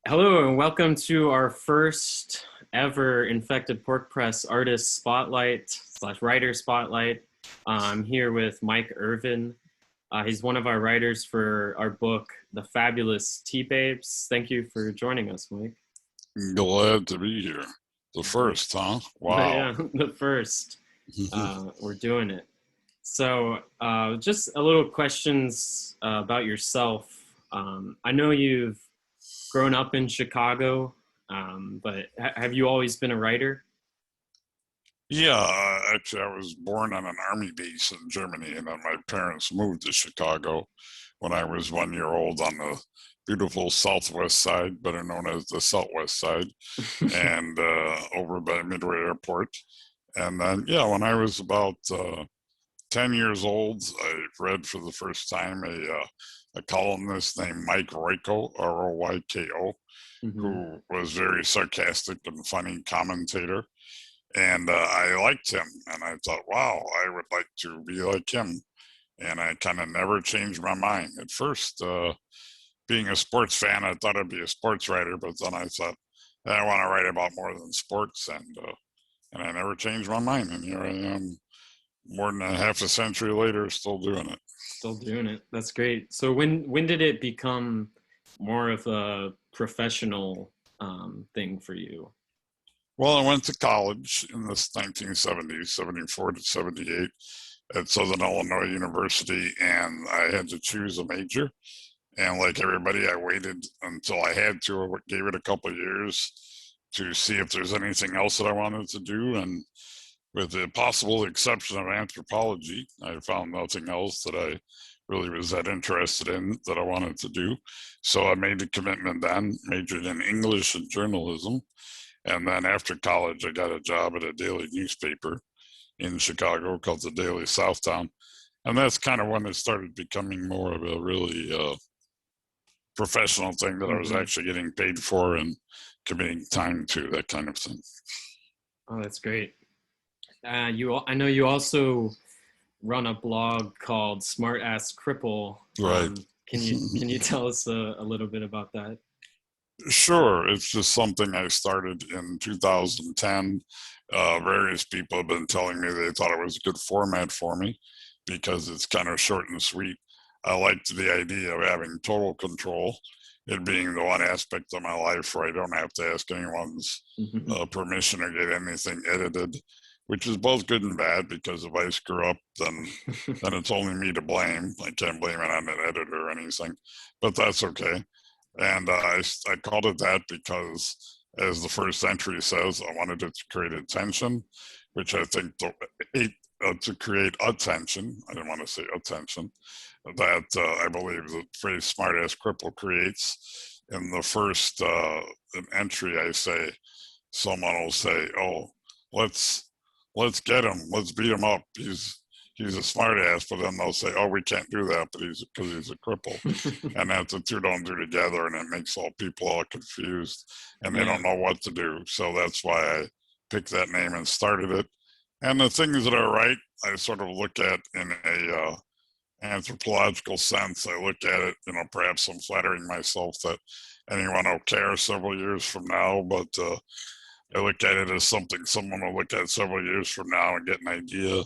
Hello and welcome to our first ever Infected Pork Press Artist Spotlight slash Writer Spotlight. I'm here with Mike Ervin. He's one of our writers for our book, The Fabulous Tea Babes. Thank you for joining us, Mike. Glad to be here. The first, huh? Wow. Yeah, the first. We're doing it. So, just a little questions about yourself. I know you've grown up in Chicago, but have you always been a writer? Yeah, actually, I was born on an army base in Germany, and then my parents moved to Chicago when I was 1 year old on the beautiful southwest side, better known as the southwest side, and over by Midway Airport. And then, yeah, when I was about 10 years old, I read for the first time a columnist named Mike Royko, Royko, Hmm. who was very sarcastic and funny commentator. And I liked him, and I thought, wow, I would like to be like him. And I kind of never changed my mind. At first, being a sports fan, I thought I'd be a sports writer, but then I thought, I want to write about more than sports, and I never changed my mind. And here I am, more than a half a century later, still doing it. Still doing it. That's great. So when did it become more of a professional thing for you? Well, I went to college in the 1970s, 74 to 78, at Southern Illinois University, and I had to choose a major. And like everybody, I waited until I had to. I gave it a couple of years to see if there's anything else that I wanted to do. And with the possible exception of anthropology, I found nothing else that I really was that interested in that I wanted to do. So I made the commitment then, majored in English and journalism. And then after college, I got a job at a daily newspaper in Chicago called the Daily Southtown. And that's kind of when it started becoming more of a really professional thing that I was Hmm. actually getting paid for and committing time to, that kind of thing. Oh, that's great. I know you also run a blog called Smart Ass Cripple. Right. Can you tell us a little bit about that? Sure. It's just something I started in 2010. Various people have been telling me they thought it was a good format for me because it's kind of short and sweet. I liked the idea of having total control, it being the one aspect of my life where I don't have to ask anyone's Hmm. permission or get anything edited, which is both good and bad because if I screw up, then it's only me to blame. I can't blame it on an editor or anything, but that's okay. And I called it that because, as the first entry says, I wanted it to create attention, which I think to create attention, I didn't want to say attention, that I believe the phrase smart ass cripple creates. In the first entry, I say, someone will say, oh, let's let's get him, let's beat him up. He's a smart ass, but then they'll say, oh, we can't do that, but he's because he's a cripple. And that the two don't do together, and it makes all people all confused, and they Yeah. don't know what to do. So that's why I picked that name and started it. And the things that I write, I sort of look at in a anthropological sense. I look at it, perhaps I'm flattering myself that anyone will care several years from now, but I look at it as something someone will look at several years from now and get an idea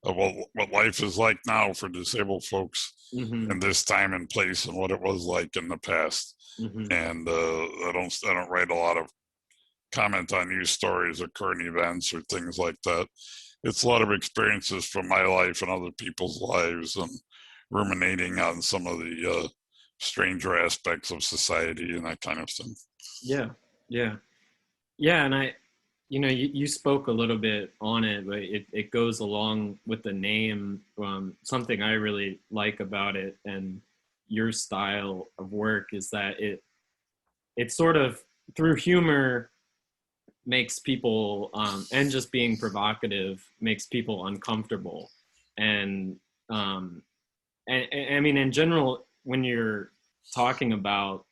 of what life is like now for disabled folks Hmm. in this time and place and what it was like in the past. Hmm. And I don't write a lot of comment on news stories or current events or things like that. It's a lot of experiences from my life and other people's lives and ruminating on some of the stranger aspects of society and that kind of thing. Yeah. Yeah. Yeah. And you spoke a little bit on it, but it goes along with the name. Something I really like about it and your style of work is that it sort of through humor makes people and just being provocative makes people uncomfortable and um, and I mean in general when you're talking about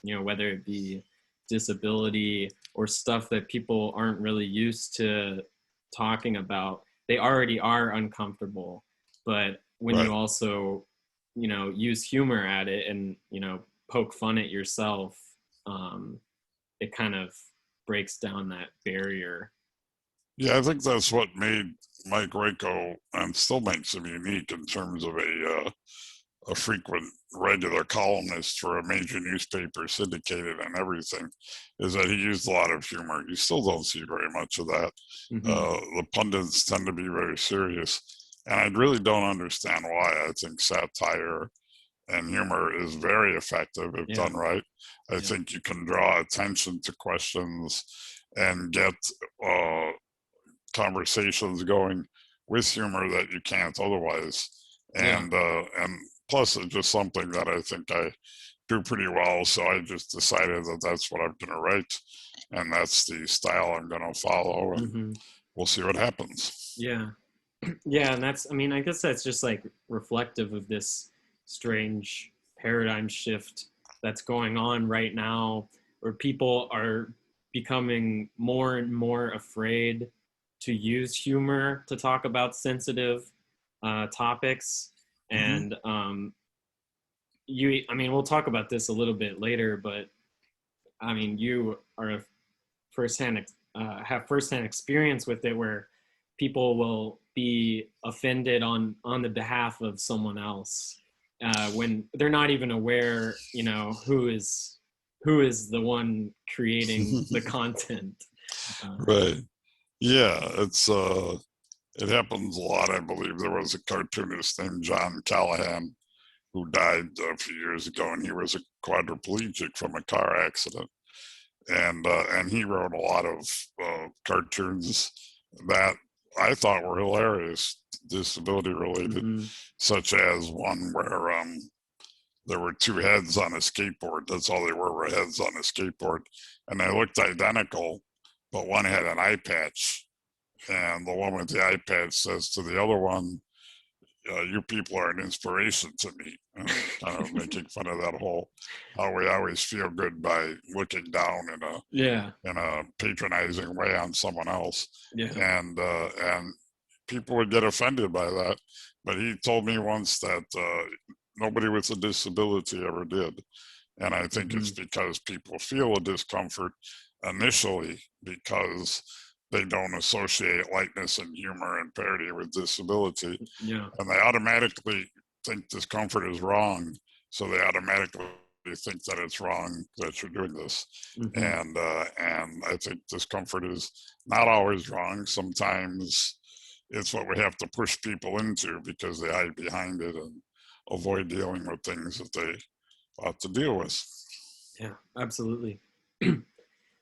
whether it be disability or stuff that people aren't really used to talking about, they already are uncomfortable, but when you Right. also use humor at it and poke fun at yourself, it kind of breaks down that barrier. Yeah, I think that's what made Mike Waco and still makes him unique in terms of a frequent regular columnist for a major newspaper, syndicated and everything, is that he used a lot of humor. You still don't see very much of that. Mm-hmm. The pundits tend to be very serious, and I really don't understand why. I think satire and humor is very effective if Yeah. done right. I Yeah. think you can draw attention to questions and get uh, conversations going with humor that you can't otherwise. Yeah. And plus, it's just something that I think I do pretty well. So I just decided that that's what I'm going to write, and that's the style I'm going to follow, and Mm-hmm. we'll see what happens. Yeah. Yeah, and that's, I mean, I guess that's just like reflective of this strange paradigm shift that's going on right now, where people are becoming more and more afraid to use humor to talk about sensitive topics. Mm-hmm. And I mean, we'll talk about this a little bit later, but I mean, you are a firsthand have firsthand experience with it, where people will be offended on the behalf of someone else when they're not even aware, who is the one creating the content. Right. Yeah, it happens a lot. I believe there was a cartoonist named John Callahan who died a few years ago, and he was a quadriplegic from a car accident. And he wrote a lot of cartoons that I thought were hilarious, disability related, Mm-hmm. such as one where there were two heads on a skateboard. That's all they were heads on a skateboard, and they looked identical, but one had an eye patch, and the one with the eye patch says to the other one, "You people are an inspiration to me," and kind of making fun of that whole how we always feel good by looking down Yeah. in a patronizing way on someone else, Yeah. and people would get offended by that. But he told me once that nobody with a disability ever did, and I think Mm-hmm. it's because people feel a discomfort initially because they don't associate lightness and humor and parody with disability, Yeah. and they automatically think discomfort is wrong, so they automatically think that it's wrong that you're doing this, Mm-hmm. and I think discomfort is not always wrong. Sometimes it's what we have to push people into because they hide behind it and avoid dealing with things that they ought to deal with. Yeah, absolutely.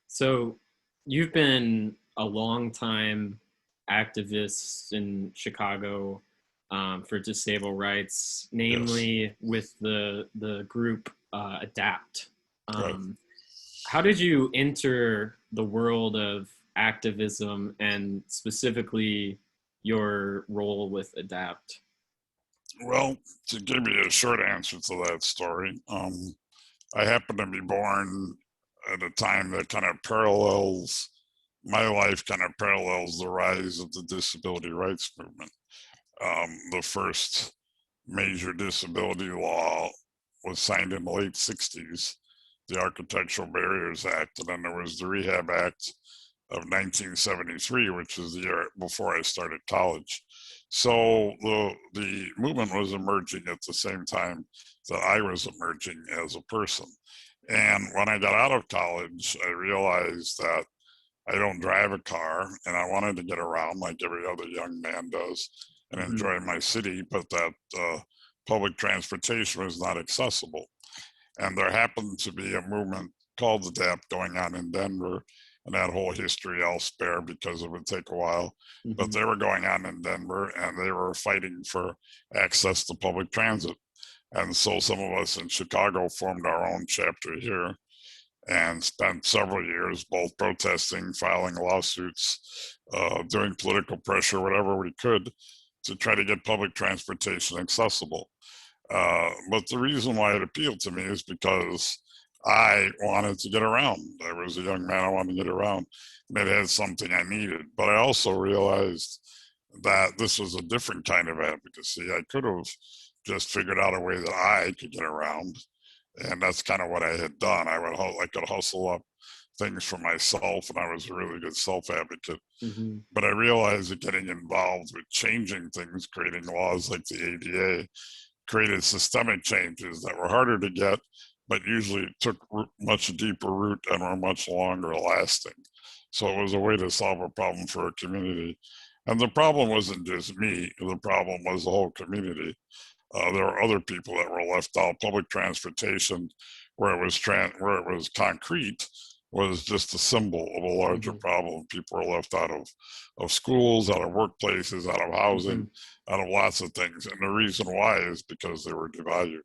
So you've been a long time activist in Chicago for disabled rights, Yes, namely with the group Adapt. right. Um, how did you enter the world of activism, and specifically your role with Adapt? Well, to give you a short answer to that story, I happen to be born at a time that kind of parallels my life, kind of parallels the rise of the disability rights movement. The first major disability law was signed in the late 60s, the Architectural Barriers Act, and then there was the Rehab Act of 1973, which is the year before I started college. So the movement was emerging at the same time that I was emerging as a person. And when I got out of college, I realized that I don't drive a car, and I wanted to get around like every other young man does and Mm-hmm. enjoy my city, but that public transportation was not accessible. And there happened to be a movement called the DAP going on in Denver, and that whole history I'll spare because it would take a while. But Mm-hmm. they were going on in Denver, and they were fighting for access to public transit. And so some of us in Chicago formed our own chapter here and spent several years both protesting, filing lawsuits, doing political pressure, whatever we could to try to get public transportation accessible. But the reason why it appealed to me is because I wanted to get around. I was a young man, I wanted to get around, and it had something I needed. But I also realized that this was a different kind of advocacy. I could have just figured out a way that I could get around, And that's kind of what I had done. I could hustle up things for myself, and I was a really good self advocate. Mm-hmm. But I realized that getting involved with changing things, creating laws like the ADA, created systemic changes that were harder to get, but usually took much deeper root and were much longer lasting. So it was a way to solve a problem for a community. And the problem wasn't just me, the problem was the whole community. There were other people that were left out. Public transportation, where where it was concrete, was just a symbol of a larger Mm-hmm. problem. People were left out of schools, out of workplaces, out of Mm-hmm. housing, out of lots of things. And the reason why is because they were devalued.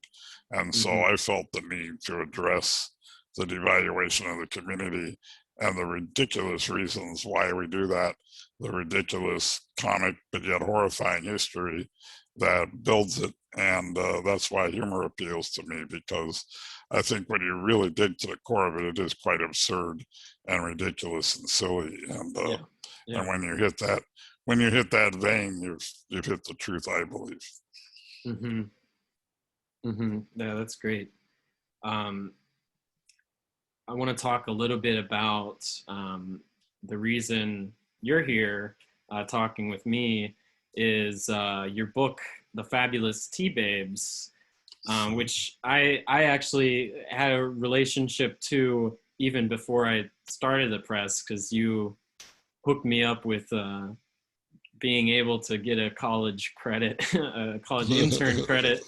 And so Mm-hmm. I felt the need to address the devaluation of the community and the ridiculous reasons why we do that, the ridiculous comic but yet horrifying history that builds it. And that's why humor appeals to me, because I think when you really dig to the core of it, it is quite absurd and ridiculous and silly. Yeah. Yeah. And when you hit that vein, you've hit the truth, I believe. Mm-hmm. Mm-hmm. Yeah, that's great. Um, I want to talk a little bit about the reason you're here talking with me is your book, The Fabulous Tea Babes, which I actually had a relationship to even before I started the press, because you hooked me up with being able to get a college credit, a college intern credit,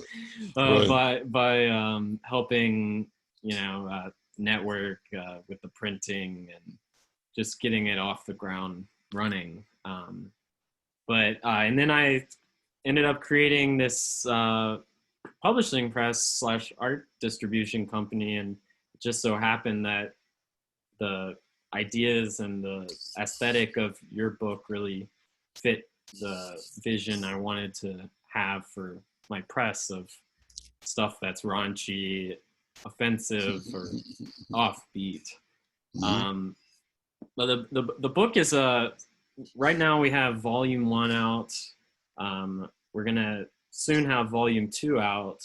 Right. by helping, network with the printing and just getting it off the ground running. But and then I ended up creating this publishing press slash art distribution company, and it just so happened that the ideas and the aesthetic of your book really fit the vision I wanted to have for my press of stuff that's raunchy, offensive, or offbeat. Mhm. Um, but the book is right now we have volume 1 out. We're gonna soon have volume 2 out,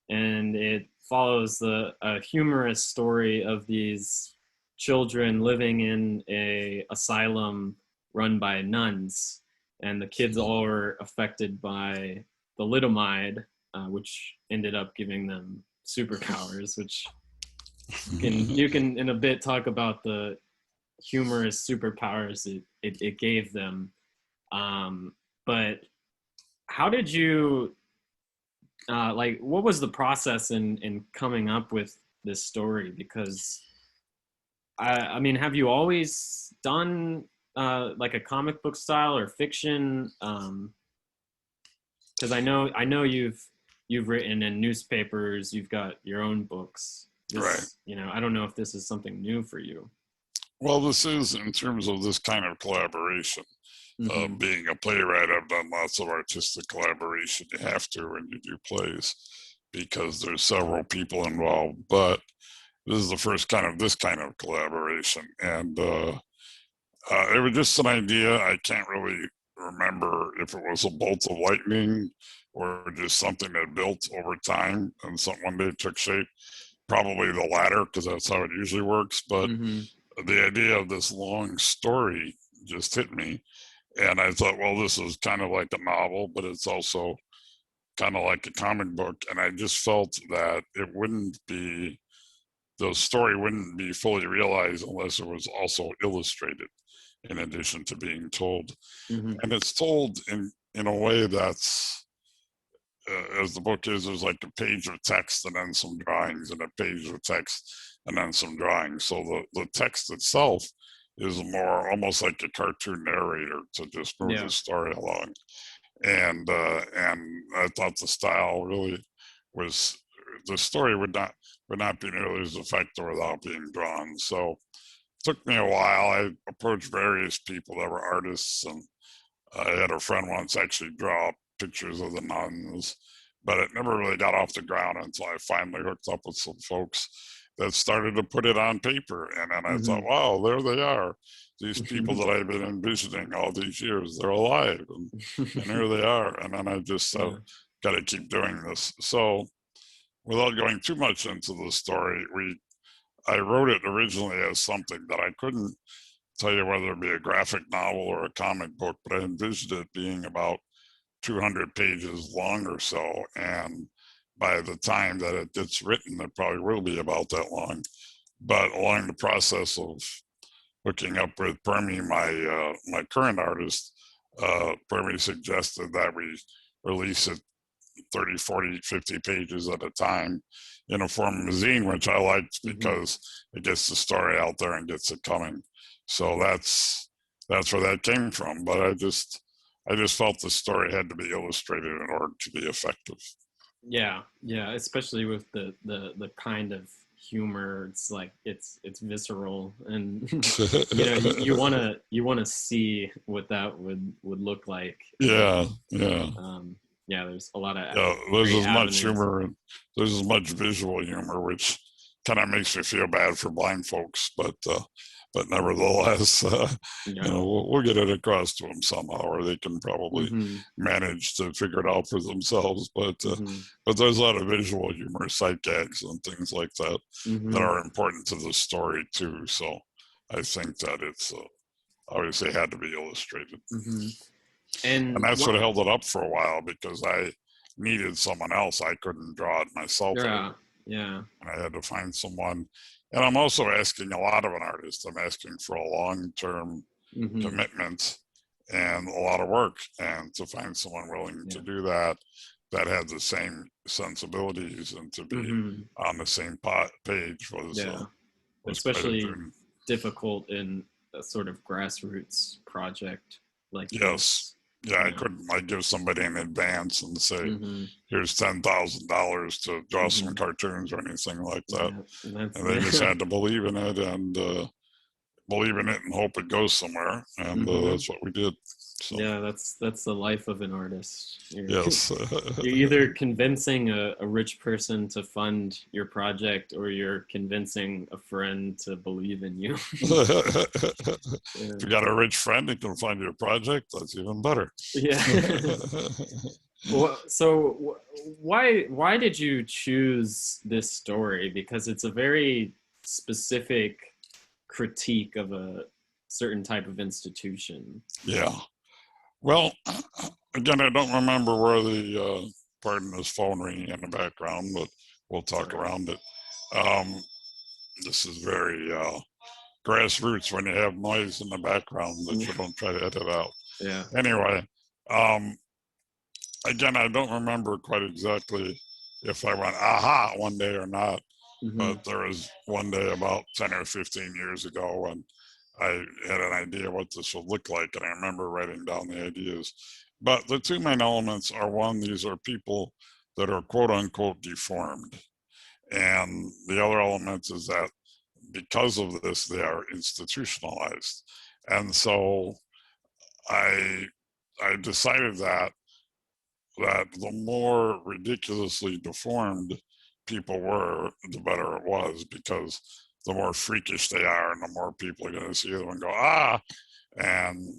and it follows the a humorous story of these children living in a asylum run by nuns, and the kids all were affected by the thalidomide, which ended up giving them superpowers. Which you can in a bit talk about the humorous superpowers it gave them. But how did you like? What was the process in coming up with this story? Because I mean, have you always done like a comic book style or fiction? Because I know you've written in newspapers. You've got your own books. Right. This, I don't know if this is something new for you. Well, this is in terms of this kind of collaboration. Mm-hmm. Being a playwright, I've done lots of artistic collaboration. You have to when you do plays because there's several people involved. But this is the first kind of this kind of collaboration, and it was just an idea. I can't really remember if it was a bolt of lightning or just something that built over time and some one day took shape. Probably the latter, because that's how it usually works. But Mm-hmm. the idea of this long story just hit me, and I thought, well, this is kind of like a novel, but it's also kind of like a comic book. And I just felt that the story wouldn't be fully realized unless it was also illustrated in addition to being told. Mm-hmm. And it's told in a way that's, as the book is, there's like a page of text and then some drawings, and a page of text and then some drawings. So the text itself is more almost like a cartoon narrator to just move the Yeah. story along. And I thought the style really was, the story would not be nearly as effective without being drawn. So it took me a while. I approached various people that were artists, and I had a friend once actually draw pictures of the nuns, but it never really got off the ground until I finally hooked up with some folks that started to put it on paper. And then I thought, Mm-hmm. wow, there they are. These people that I've been envisioning all these years, they're alive. And here they are. And then I just Yeah. got to keep doing this. So without going too much into the story, I wrote it originally as something that I couldn't tell you whether it be a graphic novel or a comic book, but I envisioned it being about 200 pages long or so. And by the time that it gets written, it probably will be about that long. But along the process of hooking up with Permy, my current artist, Permy suggested that we release it 30, 40, 50 pages at a time in a form of a zine, which I liked because it gets the story out there and gets it coming. So that's where that came from. But I just felt the story had to be illustrated in order to be effective. Yeah, yeah, especially with the kind of humor. It's like it's visceral, and you know, you wanna see what that would look like. Yeah, yeah. Yeah, there's a lot of Yeah, there's great as much avenues. humor and there's as much visual humor, which kind of makes me feel bad for blind folks, but nevertheless, Yeah. we'll get it across to them somehow, or they can probably Mm-hmm. manage to figure it out for themselves. Mm-hmm. But there's a lot of visual humor, sight gags, and things like that that Mm-hmm. are important to the story too. So I think that it's obviously had to be illustrated. Mm-hmm. And And that's what? what held it up for a while because I needed someone else. I couldn't draw it myself Yeah, anymore. yeah. And I had to find someone. And I'm also asking a lot of an artist. I'm asking for a long-term Mm-hmm. commitment and a lot of work. And to find someone willing Yeah. to do that, that had the same sensibilities and to be Mm-hmm. on the same page Yeah. was quite a Especially journey. difficult in a sort of grassroots project like Yes. this. Yeah, I Yeah. couldn't like give somebody an advance and say, Mm-hmm. here's $10,000 to draw some Mm-hmm. cartoons or anything like that. Yeah. And that's And they just had to believe in it and hope it goes somewhere. And mm-hmm. that's what we did. So Yeah, that's the life of an artist. yes, You're either convincing a rich person to fund your project or you're convincing a friend to believe in you. if Yeah. you got a rich friend who can fund your project, that's even better. Yeah. Well, so why did you choose this story? Because it's a very specific critique of a certain type of institution. Yeah. Well, again, I don't remember where the pardon this phone ringing in the background, but we'll talk Sorry. around it. Um, this is very grassroots when you have noise in the background that you don't try to edit out. Yeah. Anyway, um, again, I don't remember quite exactly if I went aha one day or not, Mm-hmm. but there was one day about 10 or 15 years ago when I had an idea what this would look like, and I remember writing down the ideas. But the two main elements are one, these are people that are quote unquote deformed. And the other element is that because of this, they are institutionalized. And so I I decided that the more ridiculously deformed people were, the better it was, because the more freakish they are and the more people are going to see them and go, ah, and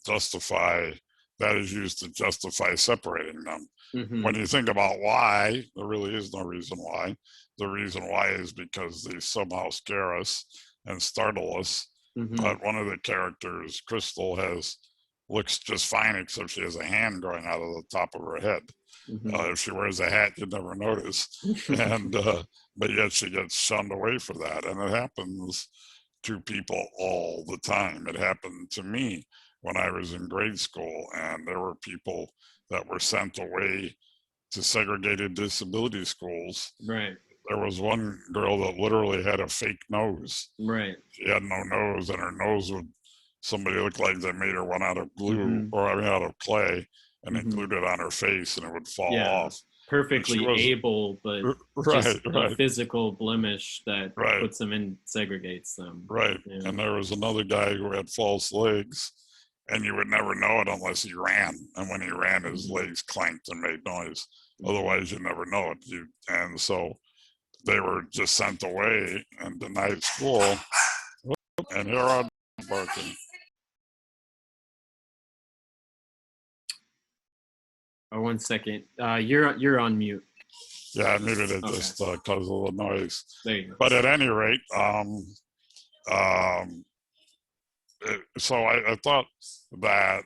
justify, that is used to justify separating them. Mm-hmm. When you think about why, there really is no reason why. The reason why is because they somehow scare us and startle us. Mm-hmm. But one of the characters, Crystal, looks just fine except she has a hand growing out of the top of her head. Mm-hmm. If she wears a hat, you'd never notice. And but yet she gets shunned away for that, and it happens to people all the time. It happened to me when I was in grade school, and there were people that were sent away to segregated disability schools. Right. There was one girl that literally had a fake nose. Right. She had no nose, and her nose would, somebody looked like they made her one out of glue, Mm-hmm. or I mean out of clay, and then Mm-hmm. glued it on her face, and it would fall Yeah. off. And she Perfectly was able, but right, just a right, physical blemish that right, puts them in, segregates them. right. Yeah. And there was another guy who had false legs, and you would never know it unless he ran. And when he ran, his Mm-hmm. legs clanked and made noise. Mm-hmm. Otherwise, you never know it. And so they were just sent away and denied school. And here are barking. Oh, 1 second. You're on mute. Yeah, I muted it Okay, just because of the noise. there you But at any rate, um, so I thought that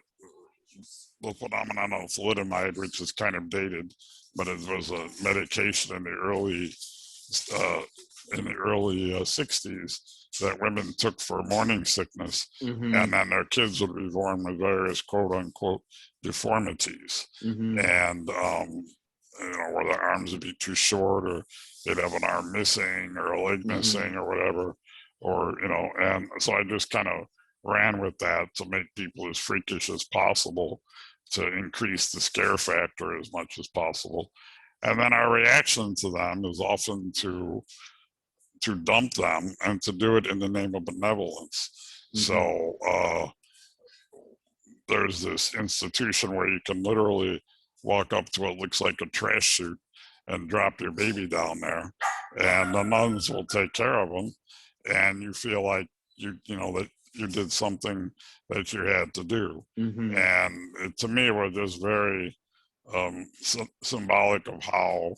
the phenomenon of thalidomide, which is kind of dated, but it was a medication uh, in the early 60s that women took for morning sickness, go. Mm-hmm. and then their kids would be born with various quote unquote deformities, Mm-hmm. and where their arms would be too short, or they'd have an arm missing, or a leg Mm-hmm. missing, or whatever, or and so I just kind of ran with that to make people as freakish as possible, to increase the scare factor as much as possible. And then our reaction to them is often to dump them and to do it in the name of benevolence. Mm-hmm. So there's this institution where you can literally walk up to what looks like a trash chute and drop your baby down there, and the nuns will take care of them, and you feel like that you did something that you had to do. Mm-hmm. And to me, it was just very symbolic of how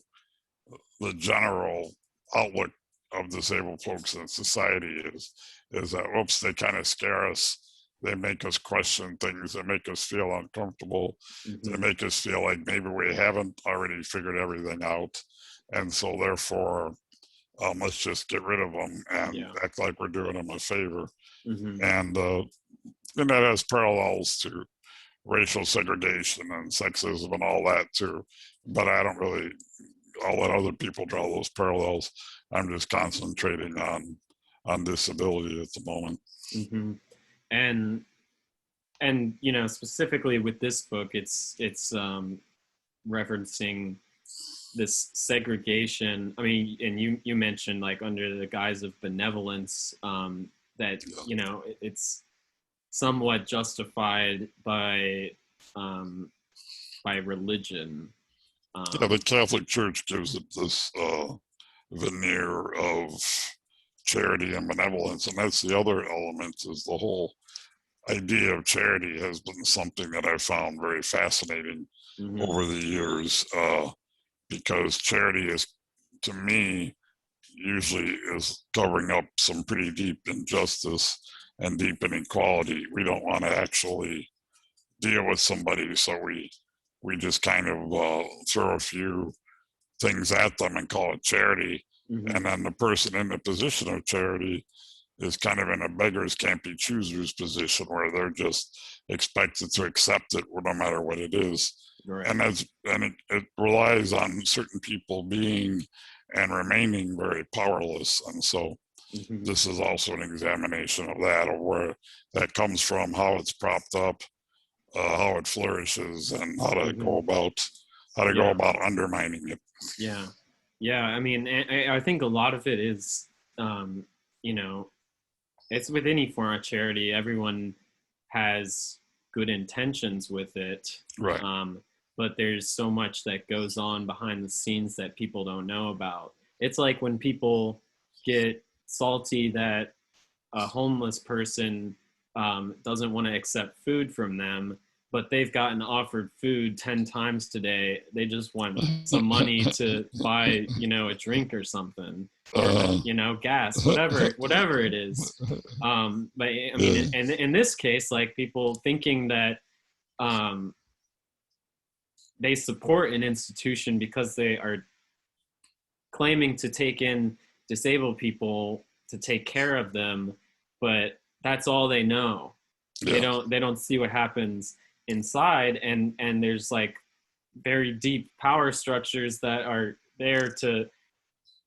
the general outlook of disabled folks in society is that, oops, they kind of scare us. They make us question things. They make us feel uncomfortable. They Mm-hmm. make us feel like maybe we haven't already figured everything out. And so therefore, let's just get rid of them and Yeah. act like we're doing them a favor. Mm-hmm. And that has parallels to racial segregation and sexism and all that too. But I'll let other people draw those parallels. I'm just concentrating on disability at the moment. Mm-hmm. And specifically with this book, it's referencing this segregation. I mean, and you mentioned, like, under the guise of benevolence, that it's somewhat justified um, by religion. Yeah, the Catholic Church gives it this veneer of charity and benevolence, and that's the other element. Is the whole idea of charity has been something that I've found very fascinating Mm-hmm. over the years, because charity is, to me, usually is covering up some pretty deep injustice and deep inequality. We don't want to actually deal with somebody, so we just kind of throw a few things at them and call it charity. Mm-hmm. And then the person in the position of charity is kind of in a beggars can't be choosers position, where they're just expected to accept it no matter what it is. Right. And it relies on certain people being and remaining very powerless. And so Mm-hmm. this is also an examination of that, of where that comes from, how it's propped up, how it flourishes, and how to Mm-hmm. go about undermining it. Yeah. Yeah. I mean, I think a lot of it is, um, you know, it's with any form of charity. Everyone has good intentions with it. Right. But there's so much that goes on behind the scenes that people don't know about. It's like when people get salty that a homeless person doesn't want to accept food from them, but they've gotten offered food 10 times today. They just want some money to buy, a drink or something, or, gas, whatever it is. But I mean, and in this case, like, people thinking that they support an institution because they are claiming to take in disabled people to take care of them, but that's all they know. Yeah. They don't see what happens inside, and there's, like, very deep power structures that are there to,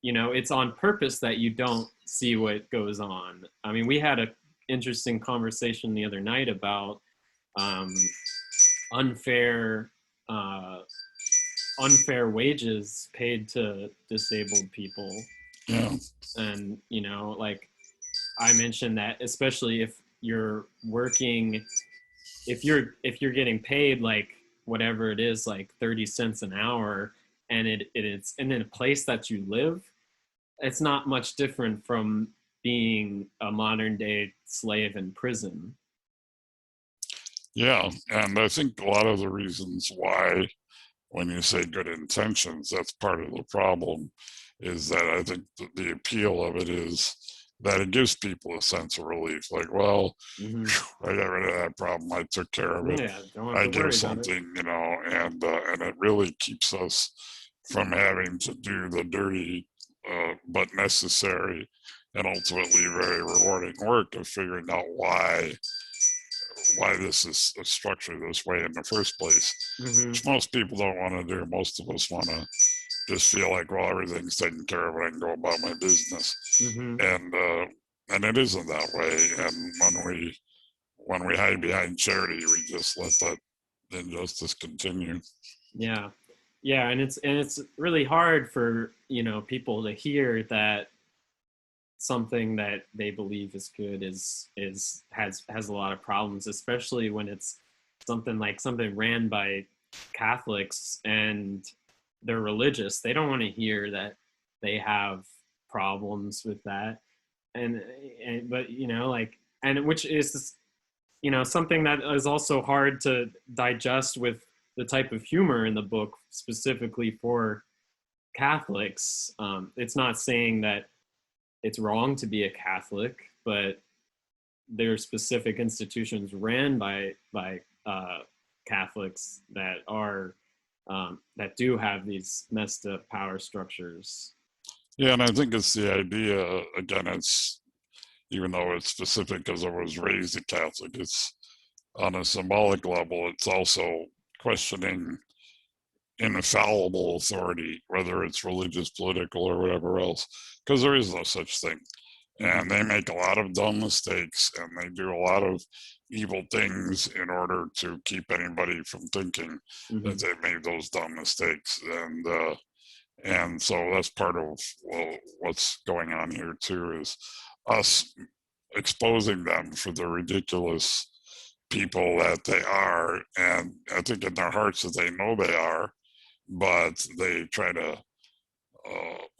it's on purpose that you don't see what goes on. I mean, we had a interesting conversation the other night about unfair unfair wages paid to disabled people. Yeah. And like, I mentioned that, especially if you're working, if you're getting paid, like, whatever it is, like 30 cents an hour, and it's in a place that you live, it's not much different from being a modern day slave in prison. Yeah, and I think a lot of the reasons why when you say good intentions, that's part of the problem, is that I think the appeal of it is that it gives people a sense of relief. Like, well, Hmm. I got rid of that problem. I took care of it. Yeah, don't have I to give worry about it. something, and it really keeps us from having to do the dirty but necessary and ultimately very rewarding work of figuring out why this is structured this way in the first place, Hmm. which most people don't want to do. Most of us want to just feel like, well, everything's taken care of and I can go about my business. Hmm. And it isn't that way. And when we hide behind charity, we just let that injustice continue. Yeah, yeah, and it's really hard for people to hear that something that they believe is good is has a lot of problems, especially when it's something ran by Catholics and they're religious. They don't want to hear that they have problems with that, and, and but and which is something that is also hard to digest with the type of humor in the book specifically for Catholics. It's not saying that it's wrong to be a Catholic, but there are specific institutions ran by Catholics that do have these messed up power structures. Yeah, and I think it's the idea, again, it's even though it's specific because I was raised a Catholic, it's on a symbolic level, it's also questioning infallible authority, whether it's religious, political, or whatever else, because there is no such thing. And Mm-hmm. they make a lot of dumb mistakes and they do a lot of evil things in order to keep anybody from thinking Mm-hmm. that they've made those dumb mistakes. And so that's part of, well, what's going on here too, is us exposing them for the ridiculous people that they are. And I think in their hearts that they know they are, but they try to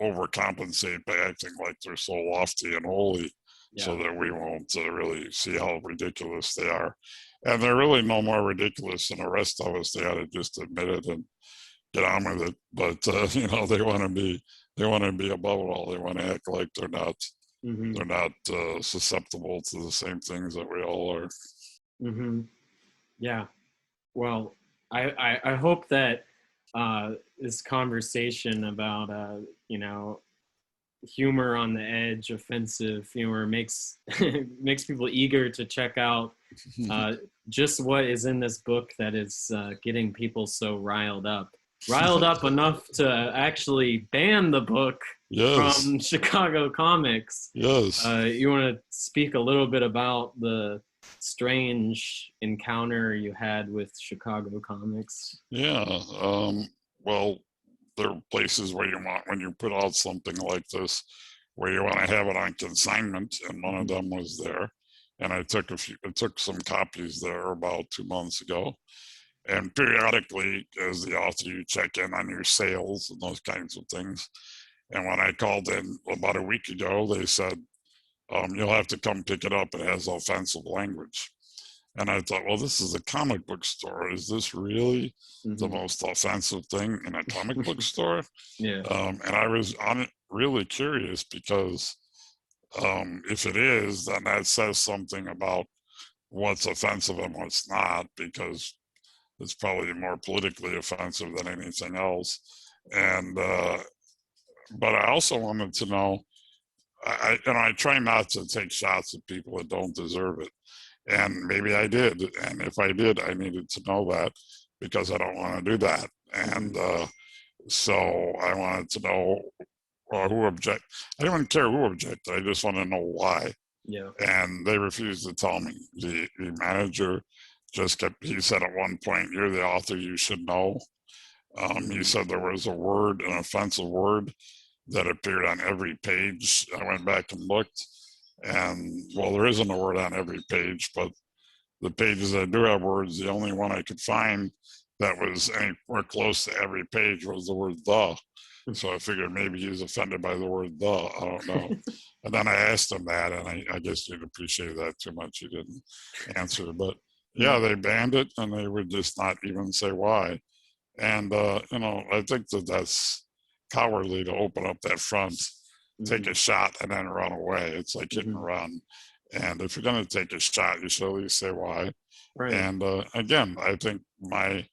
overcompensate by acting like they're so lofty and holy so Yeah. that we won't really see how ridiculous they are. And they're really no more ridiculous than the rest of us. They ought to just admit it and get on with it. But they want to be above it all. They want to act like Mm-hmm. they're not susceptible to the same things that we all are. Mm-hmm. Yeah. Well, I hope that this conversation about humor on the edge, offensive humor makes makes people eager to check out uh, just what is in this book that is getting people so riled up enough to actually ban the book Yes, from Chicago comics. yes. You want to speak a little bit about the strange encounter you had with Chicago comics? Yeah. Well, there are places where you want, when you put out something like this, where you want to have it on consignment, and one of Mm-hmm. them was there. And I took some copies there about 2 months ago. And periodically, as the author, you check in on your sales and those kinds of things. And when I called in about a week ago, they said, you'll have to come pick it up. It has offensive language. And I thought, well, this is a comic book store. Is this really the Mm-hmm. most offensive thing in a comic book store? Yeah. And I was on it really curious because if it is, then that says something about what's offensive and what's not, because it's probably more politically offensive than anything else. And but I also wanted to know. I try not to take shots at people that don't deserve it, and maybe I did. And if I did, I needed to know that because I don't want to do that. Mm-hmm. And so I wanted to know who object. I didn't care who objected. I just want to know why. Yeah. And they refused to tell me. The manager just kept. He said at one point, "You're the author. You should know." He Mm-hmm. said there was a word, an offensive word, that appeared on every page. I went back and looked, and well, there isn't a word on every page, but the pages that do have words, the only one I could find that was anywhere close to every page was the word "the." So I figured maybe he was offended by the word "the." I don't know. And then I asked him that, and I guess you'd appreciate that too much. He didn't answer, but yeah, No. they banned it, and they would just not even say why. And I think that that's cowardly to open up that front, take Mm-hmm. a shot, and then run away. It's like hit and Mm-hmm. run. And if you're going to take a shot, you should at least say why. Right. And again, I think my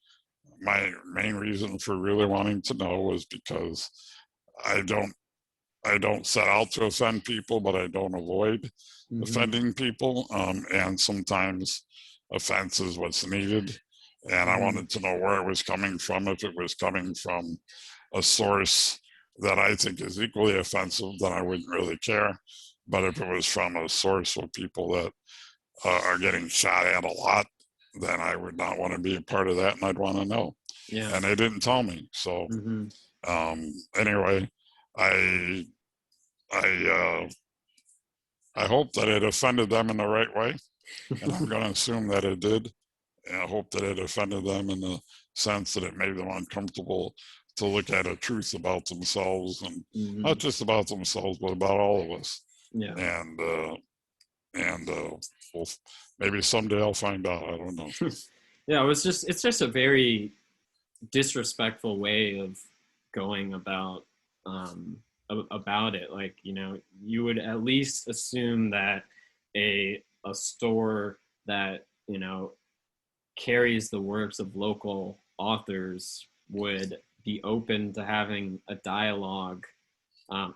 main reason for really wanting to know was because I don't I don't set out to offend people, but I don't avoid Mm-hmm. offending people. And sometimes offense is what's needed. And I Mm-hmm. wanted to know where it was coming from. If it was coming from a source that I think is equally offensive, then I wouldn't really care. But if it was from a source of people that are getting shot at a lot, then I would not want to be a part of that, and I'd want to know. Yeah. And they didn't tell me. So Mm-hmm. anyway, I I I hope that it offended them in the right way, and I'm going to assume that it did. And I hope that it offended them in the sense that it made them uncomfortable to look at a truth about themselves, and Mm-hmm. not just about themselves, but about all of us. Yeah. And well, maybe someday I'll find out. I don't know. Yeah, it's just a very disrespectful way of going um about it. Like, you would at least assume that a store that, carries the works of local authors would be open to having a dialogue,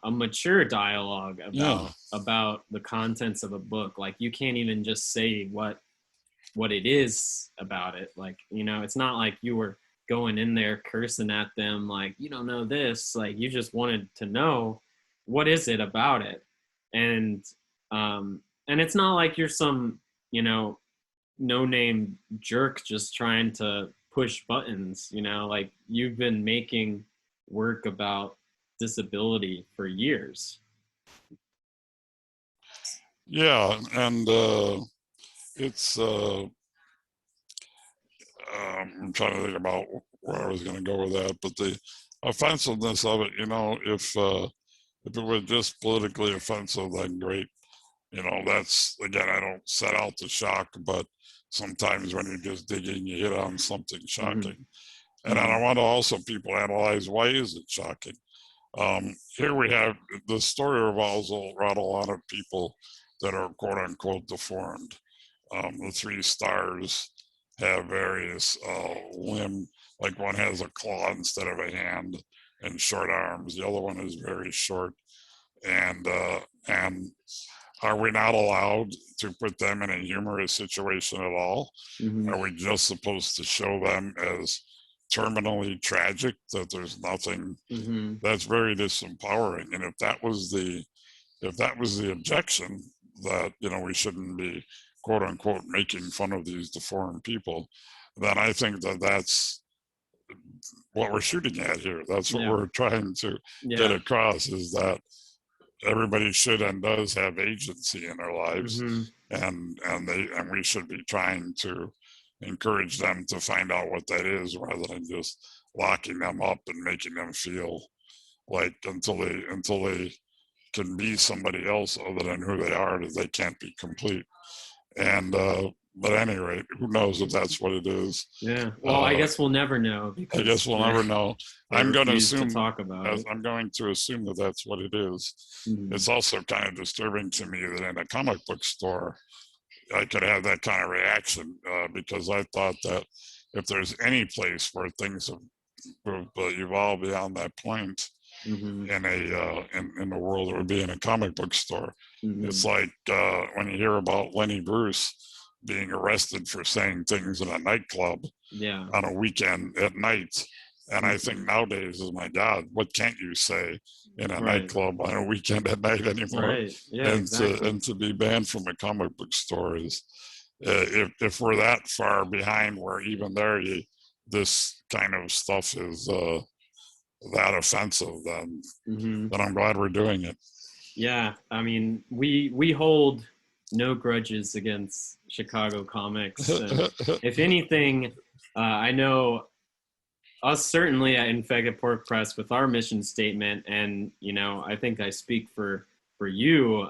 a mature dialogue Yeah, about the contents of a book. Like, you can't even just say what it is about it. Like, it's not like you were going in there cursing at them like, you don't know this. Like, you just wanted to know, what is it about it. And and it's not like you're some, no name jerk just trying to push buttons. Like, you've been making work about disability for years. yeah, and it's. I'm trying to think about where I was going to go with that, but the offensiveness of it, if it was just politically offensive, then great. That's again, I don't set out to shock, but sometimes when you're just digging, you hit on something Mm-hmm. shocking. And then Mm-hmm. I want to also people analyze why is it shocking. Here we have the story revolves around a lot of people that are quote unquote deformed. The three stars have various limb, like one has a claw instead of a hand and short arms. The other one is very short, and are we not allowed to put them in a humorous situation at all? Mm-hmm. Are we just supposed to show them as terminally tragic, that there's nothing? Mm-hmm. That's very disempowering. And if that was the objection, that we shouldn't be quote unquote making fun of these deformed people, then I think that that's what we're shooting at here. That's what Yeah. we're trying to get Yeah. across, is that everybody should and does have agency in their lives, Mm-hmm. and we should be trying to encourage them to find out what that is, rather than just locking them up and making them feel like until they can be somebody else other than who they are, that they can't be complete. And but at any rate, who knows if that's what it is? Yeah. Well, I uh, guess we'll never know I guess because we'll never know. they I'm going to refuse to assume, talk about as it. I'm going to assume that that's what it is. Mm-hmm. It's also kind of disturbing to me that in a comic book store I could have that kind of reaction, because I thought that if there's any place where things have evolved beyond that point Mm-hmm. in the world, it would be in a comic book store. Mm-hmm. It's like when you hear about Lenny Bruce being arrested for saying things in a nightclub Yeah. on a weekend at night. And I think Mm-hmm. Mm-hmm. nowadays, is my God, what can't you say in a Right. nightclub on a weekend at night anymore? Right. Yeah. And to Exactly. and to be banned from a comic book store is, if we're that far behind, where even there this kind of stuff is that offensive, then Mm-hmm. I'm glad we're doing it. Yeah. I mean, we hold no grudges against Chicago comics, and if anything, I know us certainly at Infected Pork Press with our mission statement, and I think I speak for you,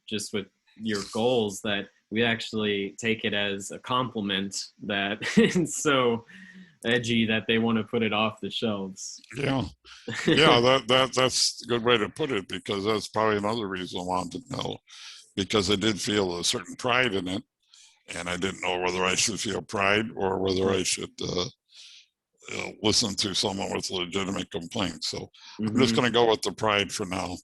just with your goals, that we actually take it as a compliment that, and so edgy that they want to put it off the shelves. Yeah, yeah, that's a good way to put it, because that's probably another reason I wanted to know, because I did feel a certain pride in it, and I didn't know whether I should feel pride or whether I should listen to someone with legitimate complaints. So I'm just Mm-hmm. going to go with the pride for now.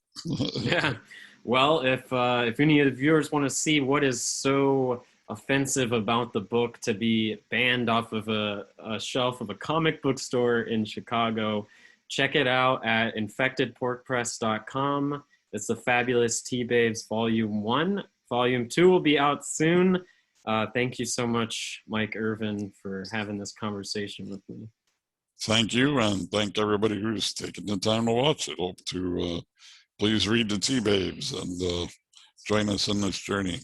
Yeah. Well, if any of the viewers want to see what is so offensive about the book to be banned off of a shelf of a comic book store in Chicago, check it out at infectedporkpress.com. It's the Fabulous Tea Babes Volume 1. Volume 2 will be out soon. Thank you so much, Mike Ervin, for having this conversation with me. Thank you, and thank everybody who's taken the time to watch it. Hope to please read the Tea Babes and join us in this journey.